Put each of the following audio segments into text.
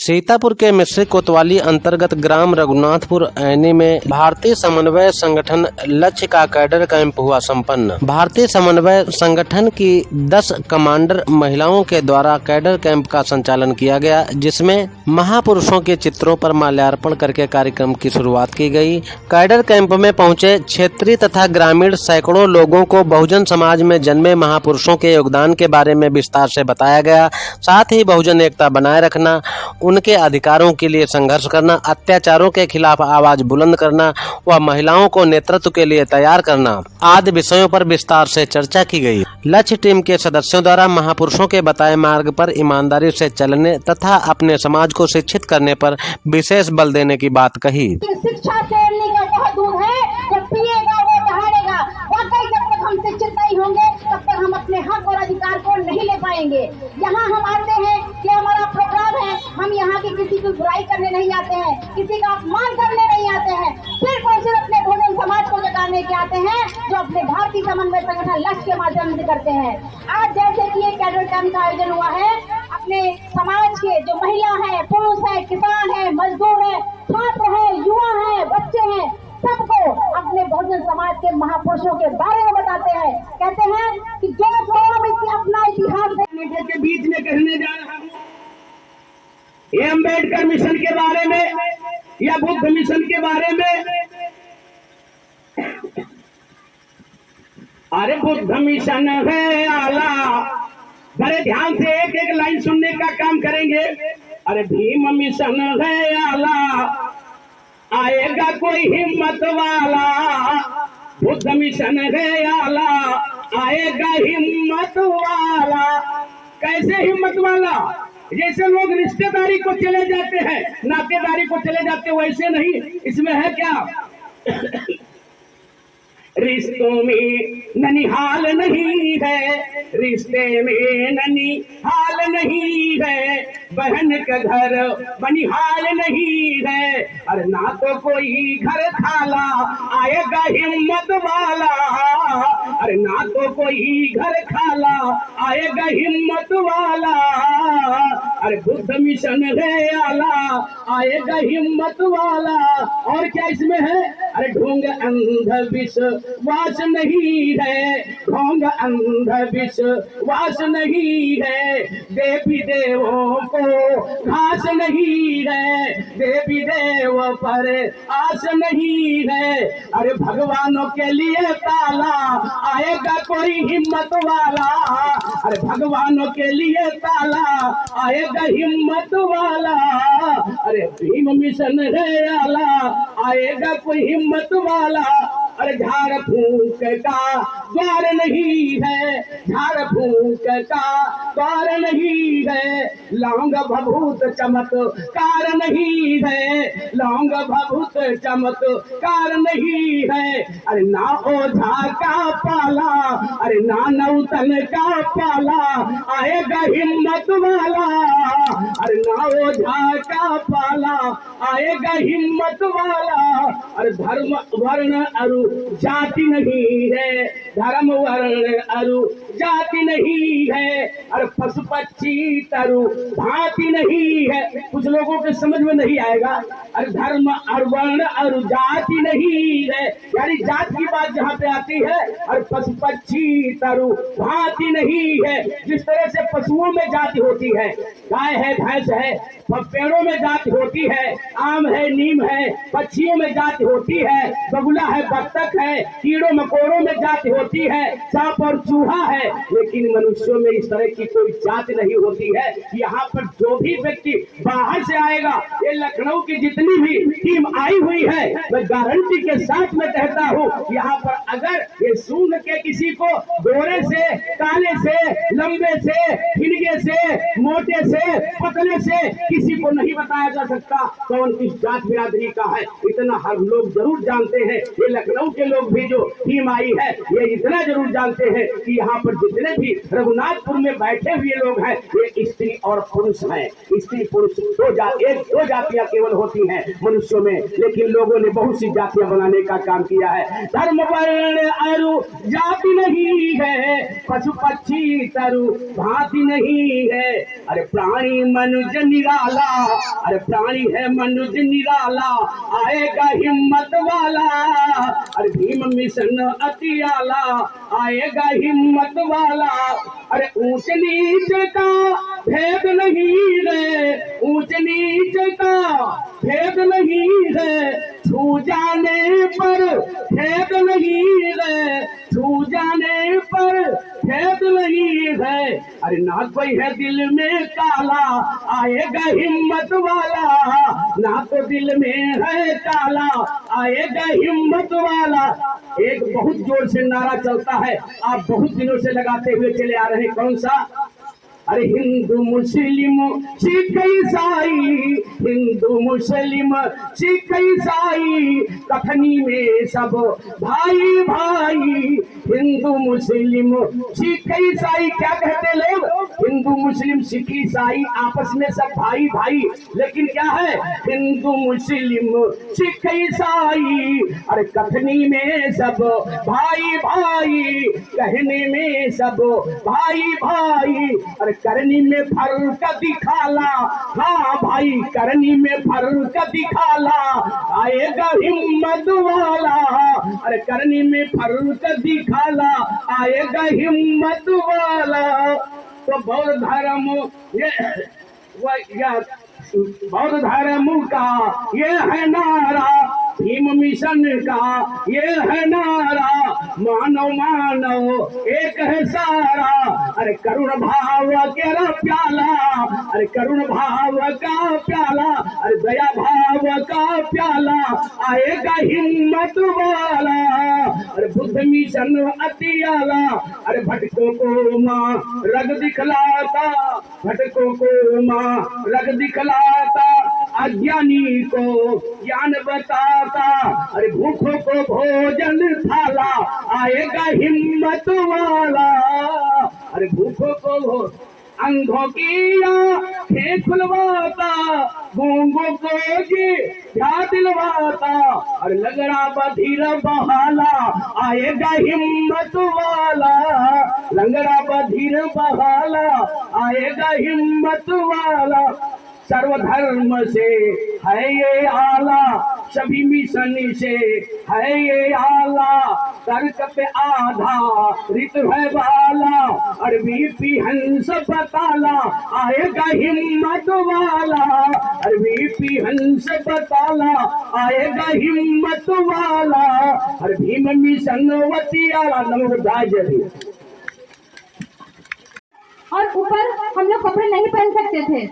सीतापुर के मिश्रिक कोतवाली अंतर्गत ग्राम रघुनाथपुर ऐनी में भारतीय समन्वय संगठन लक्ष्य का कैडर कैंप हुआ संपन्न। भारतीय समन्वय संगठन की 10 कमांडर महिलाओं के द्वारा कैडर कैंप का संचालन किया गया, जिसमें महापुरुषों के चित्रों पर माल्यार्पण करके कार्यक्रम की शुरुआत की गई। कैडर कैंप में पहुंचे क्षेत्रीय तथा ग्रामीण सैकड़ों लोगों को बहुजन समाज में जन्मे महापुरुषों के योगदान के बारे में विस्तार से बताया गया। साथ ही बहुजन एकता बनाए रखना, उनके अधिकारों के लिए संघर्ष करना, अत्याचारों के खिलाफ आवाज बुलंद करना व महिलाओं को नेतृत्व के लिए तैयार करना आदि विषयों पर विस्तार से चर्चा की गई। लक्ष्य टीम के सदस्यों द्वारा महापुरुषों के बताए मार्ग पर ईमानदारी से चलने तथा अपने समाज को शिक्षित करने पर विशेष बल देने की बात कही। शिक्षा से बहुत दूर है, जब पिएगा वो दहाड़ेगा। वाकई जब तक हम शिक्षित नहीं होंगे तब तक हम अपने हक और अधिकार को नहीं ले पाएंगे। यहाँ हम आते हैं कि हमारा प्रोग्राम है, हम यहाँ की किसी की बुराई करने नहीं आते हैं, किसी का अपमान करने नहीं आते हैं, सिर्फ और सिर्फ अपने बहुजन समाज को जगाने के आते हैं, जो अपने भारतीय समन्वय संगठन लक्ष्य के माध्यम से करते हैं। आज जैसे कि एक कैडर कैंप का आयोजन हुआ है, अपने समाज के जो महिला है, पुरुष है, किसान है, मजदूर है, छात्र है, युवा है, बच्चे हैं, सबको अपने बहुजन समाज के महापुरुषों के बारे में बताते हैं। कहते हैं कि जो अपना इतिहास के बीच में कहने जा रहा हूँ, ये अम्बेडकर मिशन के बारे में या बुद्ध मिशन के बारे में। अरे बुद्ध मिशन है आला, बड़े ध्यान से एक एक लाइन सुनने का काम करेंगे। अरे भीम मिशन है आला, आएगा कोई हिम्मत वाला। बुद्ध मिशन है आला, आएगा हिम्मत वाला। कैसे हिम्मत वाला? जैसे लोग रिश्तेदारी को चले जाते हैं, नातेदारी को चले जाते हैं, वैसे नहीं। इसमें है क्या? रिश्तों में ननिहाल नहीं है, रिश्ते में ननिहाल नहीं है, बहन का घर बनिहाल नहीं है। अरे ना तो कोई घर खाला, आएगा हिम्मत वाला। अरे ना तो कोई घर खाला, आएगा हिम्मत वाला। अरे बुद्ध मिशन है आला, आएगा हिम्मत वाला। और क्या इसमें है? अरे ढोंग अंध विश्वास नहीं है, ढोंग अंध विश्वास नहीं है, देवी देवों को घास नहीं है, देवी देव पर आस नहीं है। अरे भगवानों के लिए ताला, आएगा कोई हिम्मत वाला। अरे भगवानों के लिए ताला, आएगा हिम्मत वाला। अरे भीम मिशन है आला, आएगा कोई हिम्मत वाला। अरे झाड़ फूंक का द्वार नहीं है, झाड़ फूंक का द्वार नहीं है, लौंग भभूत चमत्कार नहीं है, लौंग भभूत चमत्कार नहीं है। अरे ना ओझा का पाला, अरे ना नौतन का पाला, आएगा हिम्मत वाला। अरे ना ओझा का पाला, आएगा हिम्मत वाला। अरे धर्म वर्ण अरु जाति नहीं है, धर्म वर्ण अरु जाति नहीं है। अरे पशु पक्षी तरु भांति नहीं है। कुछ लोगों के समझ में नहीं आएगा। अरे धर्म और वर्ण और जाति नहीं है, यानी जात की बात जहाँ पे आती है। और पशु पक्षी तरु भांति नहीं है। जिस तरह से पशुओं में जाति होती है, गाय है, भैंस है, पेड़ों में जाति होती है, आम है, नीम है, पक्षियों में जाति होती है, बगुला है, बत्तख है, कीड़ों मकोड़ों में जाति होती है, सांप और चूहा है। लेकिन मनुष्यों में इस तरह की कोई जाति नहीं होती है। यहाँ पर जो भी व्यक्ति बाहर से आएगा, ये लखनऊ की जितनी भी टीम आई हुई है, मैं गारंटी के साथ में कहता हूँ, यहाँ पर अगर ये सूंघ के किसी को गोरे से, काले से, लंबे से, फिनगे से, मोटे से, पतले से किसी को नहीं बताया जा सकता कौन किस जात बिरादरी का है। इतना हर लोग जरूर जानते हैं। ये लखनऊ के लोग भी जो टीम आई है, ये इतना जरूर जानते हैं कि यहाँ पर जितने भी रघुनाथपुर में बैठे हुए लोग हैं, ये स्त्री और पुरुष हैं। स्त्री पुरुष दो जातियां केवल होती हैं। हैं मनुष्यों में, लेकिन लोगों ने बहुत सी जातियां बनाने का काम किया है। धर्म वर्ण अरु जाति नहीं है, पशु पक्षी तरु भांति नहीं है। अरे प्राणी मनुष्य निराला, अरे प्राणी है मनुष्य निराला, आएगा हिम्मत वाला। अरे भीम मिशन अति आला, आएगा हिम्मत वाला। अरे ऊंच नीच का भेद नहीं है, ऊंच नीच का भेद नहीं है, छू जाने पर भेद नहीं है, छू जाने पर भेद नहीं है। अरे ना कोई है दिल में काला, आएगा हिम्मत वाला, ना तो दिल में है काला, आएगा हिम्मत वाला। एक बहुत जोर से नारा चलता है, आप बहुत दिनों से लगाते हुए चले आ रहे हैं, कौन सा? अरे हिंदू मुस्लिम सिख ईसाई, हिंदू मुस्लिम सिख ईसाई, कथनी में सब भाई भाई। हिंदू मुस्लिम सिख ईसाई क्या कहते लोग? हिंदू मुस्लिम सिख ईसाई आपस में सब भाई भाई, लेकिन क्या है? हिंदू मुस्लिम सिख ईसाई। अरे कथनी में सब भाई भाई, कहने में सब भाई भाई। अरे करनी में फर्क दिखाला, हाँ भाई करनी में फर्क दिखाला, आएगा हिम्मत वाला। अरे करनी में फर्क दिखाला, आएगा हिम्मत वाला। तो बौद्ध धर्म बौद्ध धर्म का ये है नारा, भीम मिशन का ये है नारा, मानव मानव एक है सारा। अरे करुण भाव केरा प्याला, अरे करुण भाव का प्याला, अरे दया भाव का प्याला, आएगा हिम्मत वाला। अरे बुद्ध मिशन अति आला, अरे भटकों को माँ रग दिखलाता, भटकों को माँ रग दिखलाता, अज्ञानी को ज्ञान बताता। अरे भूखों को भोजन थाला, आएगा हिम्मत वाला। अरे भूखों को अंधों की आंखें खुलवाता, गूंगों को क्या दिलवाता। अरे लगड़ा बधिर बहाला, आएगा हिम्मत वाला, लंगड़ा बधिर बहाला, आएगा हिम्मत वाला। सर्वधर्म से है ये आला, सभी मिशन से है ये आला, तर्क पे आधारित है वाला। अरबी पी हंस बताला, आएगा हिम्मत वाला, अरबी पी हंस बताला, आएगा हिम्मत वाला। अरे भीम मिशन वती आला। नमोदाय जय। और ऊपर हम लोग कपड़े नहीं पहन सकते थे,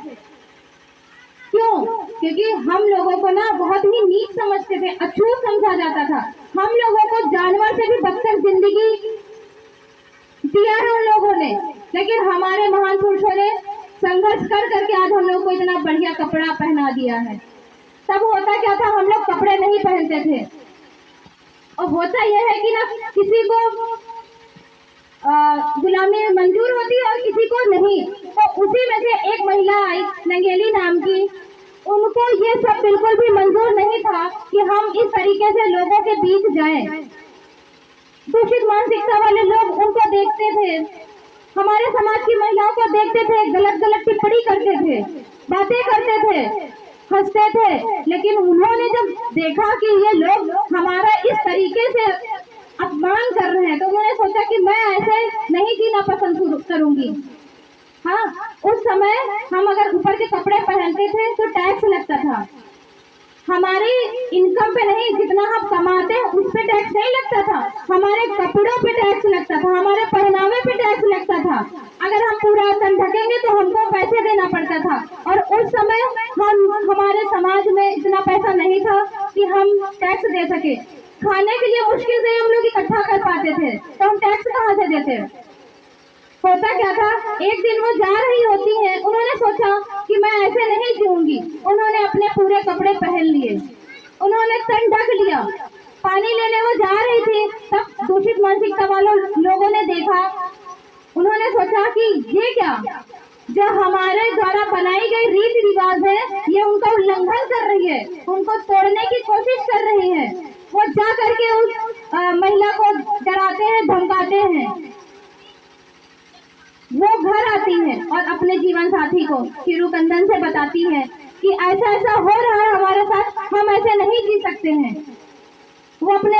क्यों? क्योंकि हम लोगों को ना बहुत ही नीच समझते थे, अछूत समझा जाता था। हम लोगों को जानवर से भी बदतर जिंदगी दिया है उन लोगों ने, लेकिन हमारे महान पुरुषों ने संघर्ष कर करके आज हम लोग को इतना बढ़िया कपड़ा पहना दिया है। तब होता क्या था, हम लोग कपड़े नहीं पहनते थे, और होता यह है कि ना किसी को गुलामी मंजूर होती और किसी को नहीं। तो उसी में से एक महिला आई नंगेली नाम की, उनको ये सब बिल्कुल भी मंजूर नहीं था कि हम इस तरीके से लोगों के बीच जाएं। दूषित मानसिकता वाले लोग उनको देखते थे, हमारे समाज की महिलाओं को देखते थे, गलत गलत टिप्पणी करते थे, बातें करते थे, हंसते थे। लेकिन उन्होंने जब देखा कि ये लोग हमारा इस तरीके से अपमान कर रहे हैं, तो उन्होंने सोचा कि मैं ऐसे नहीं जीना पसंद करूंगी। हाँ, उस समय हम अगर ऊपर के कपड़े पहनते थे तो टैक्स लगता था, हमारी इनकम पे नहीं, जितना हम कमाते हैं उस पे टैक्स नहीं लगता था, हमारे कपड़ों पे टैक्स लगता था, हमारे पहनावे पे टैक्स लगता था। अगर हम पूरा तन ढकेंगे तो हमको पैसे देना पड़ता था, और उस समय हमारे समाज में इतना पैसा नहीं था कि हम टैक्स दे सके। खाने के लिए मुश्किल से हम लोग इकट्ठा कर पाते थे, तो हम टैक्स कहाँ से देते? होता क्या था, एक दिन वो जा रही होती है, उन्होंने सोचा कि मैं ऐसे नहीं जीऊंगी। उन्होंने अपने पूरे कपड़े पहन लिए, उन्होंने तन ढक लिया, पानी लेने वो जा रही थी। तब दूषित मानसिकता वालों लोगों ने देखा, उन्होंने सोचा कि ये क्या, जो हमारे द्वारा बनाई गई रीति रिवाज है, ये उनका उल्लंघन कर रही है, उनको तोड़ने की कोशिश कर रही है। वो जा करके उस महिला को डराते हैं, धमकाते हैं। वो घर आती है और अपने जीवन साथी को चिरुकंदन से बताती है कि ऐसा ऐसा हो रहा है हमारे साथ, हम ऐसे नहीं जी सकते हैं। वो अपने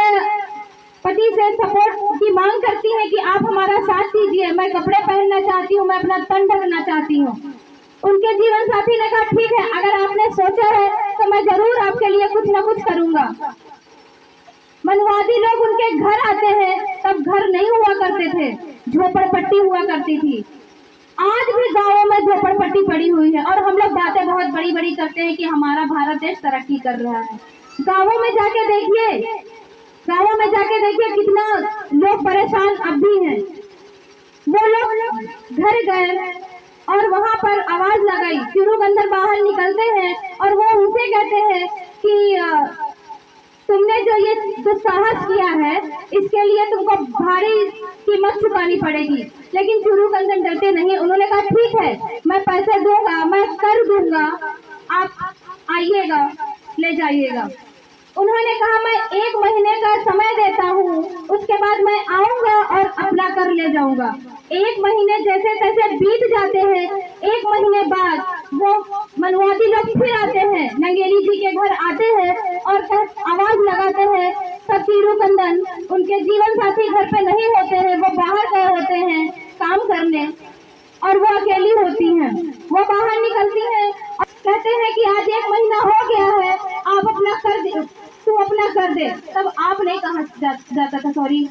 पति से सपोर्ट की मांग करती है कि आप हमारा साथ दीजिए, मैं कपड़े पहनना चाहती हूँ, मैं अपना तन ढकना चाहती हूँ। उनके जीवन साथी ने कहा ठीक है, अगर आपने सोचा है तो मैं जरूर आपके लिए कुछ न कुछ करूंगा। मनवादी लोग उनके घर आते हैं, तब घर नहीं हुआ करते थे, झोपड़पट्टी हुआ करती थी। आज भी गांवों में झोपड़पट्टी पड़ी हुई है और हम लोग बातें बहुत बड़ी बड़ी करते हैं कि हमारा भारत देश तरक्की कर रहा है। गांवों में जाके देखिए, गांवों में जाके देखिए कितना लोग परेशान अब भी हैं। वो लोग घर गए और वहां पर आवाज लगाई, चिरुकंदन बाहर निकलते हैं और वो उनसे कहते हैं कि तुमने जो ये दुस्साहस किया है, इसके लिए तुमको भारी कीमत चुकानी पड़ेगी। लेकिन चिरुकंदन डरते नहीं, उन्होंने कहा ठीक है, मैं पैसे दूंगा, मैं कर दूंगा, आप आइएगा, ले जाइएगा। उन्होंने कहा मैं 1 महीने का समय देता हूँ, उसके बाद मैं आऊंगा और अपना कर ले जाऊंगा। 1 महीने जैसे तैसे बीत जाते हैं। 1 महीने बाद वो मनवादी लोग फिर आते हैं, नंगेली जी के घर आते हैं और आवाज लगाते हैं। तब चिरुकंदन, उनके जीवन साथी घर पे नहीं होते हैं, वो बाहर गए होते हैं काम करने और वो अकेली होती हैं। वो बाहर निकलती हैं और कहते हैं कि आज 1 महीना हो गया है, आप अपना कर दे, तू अपना कर दे। तब आप नहीं कहा जाता था, सॉरी,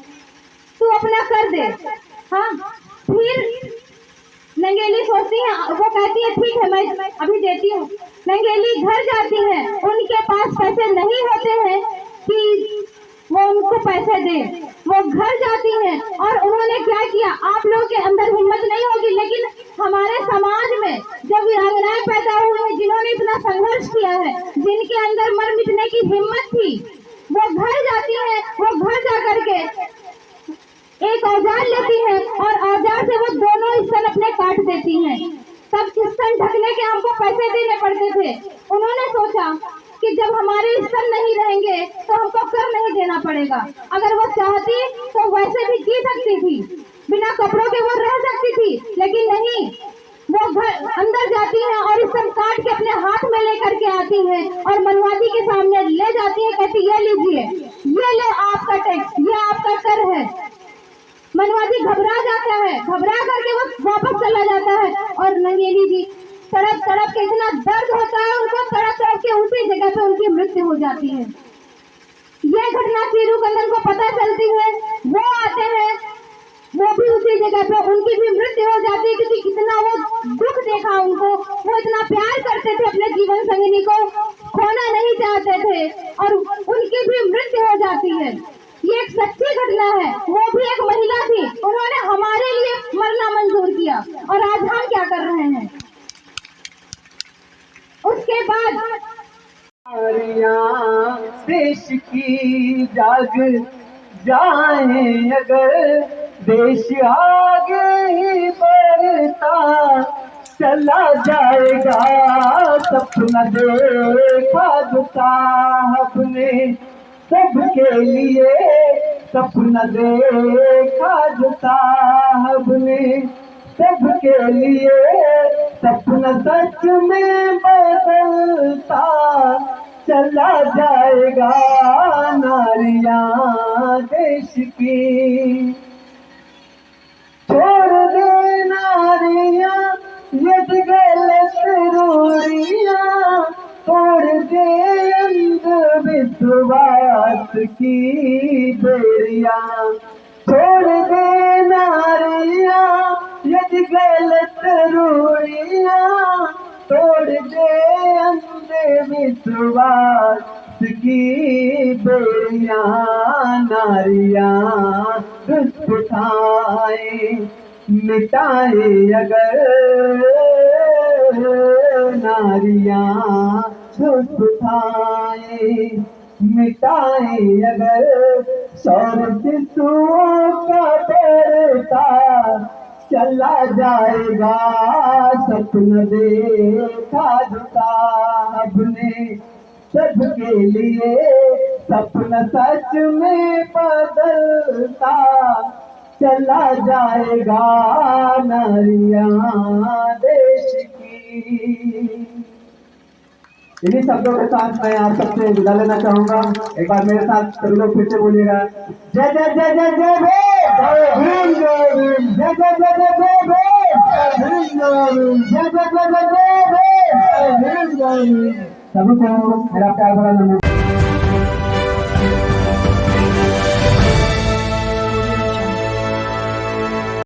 तू अपना कर दे। हाँ, फिर नंगेली सोचती है, वो कहती है ठीक है, मैं अभी देती हूँ। नंगेली घर जाती है, उनके पास पैसे नहीं होते हैं कि वो उनको पैसे दे। वो घर जाती हैं और उन्होंने क्या किया, आप लोगों के अंदर हिम्मत नहीं होगी, लेकिन हमारे समाज में जब वीरांगनाएं पैदा हुई हैं, जिन्होंने इतना संघर्ष किया है, जिनके अंदर मर मिटने की हिम्मत थी, वो घर जाती हैं। वो घर जा करके एक औजार लेती हैं और औजार से वो दोनों स्तन अपने काट देती हैं। तब स्तन ढकने के हमको पैसे देने पड़ते थे। उन्होंने सोचा कि जब हमारे स्तन नहीं रहेंगे तो हमको कर नहीं देना पड़ेगा। अगर वो चाहती तो वैसे भी जी सकती थी, बिना कपड़ों के वो रह सकती थी, लेकिन नहीं, वो घर अंदर जाती है और स्तन काट के अपने हाथ में लेकर के आती है और मनवादी के सामने ले जाती है, कहती ये लीजिए, ये ले आपका टैक्स, ये आपका कर है। मनवादी घबरा जाता है, घबरा करके वो वापस चला जाता है और नंगेली जी तड़प तड़प के, इतना दर्द होता है उनको, तड़प तड़प के उसी जगह पे उनकी मृत्यु हो जाती है। ये घटना चिरुकंदन को पता चलती है, वो आते हैं, वो भी उसी जगह पे, उनकी भी मृत्यु हो जाती है, क्योंकि कितना वो दुख देखा उनको, वो इतना प्यार करते थे अपने जीवन संगिनी को, खोना नहीं चाहते थे और उनकी भी मृत्यु हो जाती है। ये एक सच्ची घटना है। वो भी एक महिला थी, उन्होंने हमारे लिए मरना मंजूर किया और आज हम क्या कर रहे हैं। उसके बाद देश की जाग जाए अगर, देश आगे बढ़ता चला जाएगा। सपना देखा जो साहब ने सबके लिए, सपना देखा जो साहब ने सबके लिए, सपना सच में बदलता चला जाएगा। नारियां देश की छोड़ दे, नारियां ये गलत रूढ़ियां, तोड़ दे अंधविश्वास की बेड़ियां। छोड़ दे नारियां ये गलत रूढ़ियां, तोड़ दे अंधविश्वास की बेड़ियां। नारियां दुष्ट उठाए मिटाए अगर, नारियां दुष्ट उठाए मिटाए अगर, सौर शिशुओं का बेटा चला जाएगा सपना देखा जो साहब ने सबके लिए सपना सच में बदलता चला जाएगा नारियां देश की। इन्हीं शब्दों के साथ मैं आप सबसे विदा लेना चाहूंगा। एक बार मेरे साथ सभी लोग फिर से बोलिएगा, जय जय जय जय जय भीम, जय भीम, जय जय जय जय जय भीम, जय जय जय जय जय भीम। सभी को मेरा प्यार भरा नमस्कार।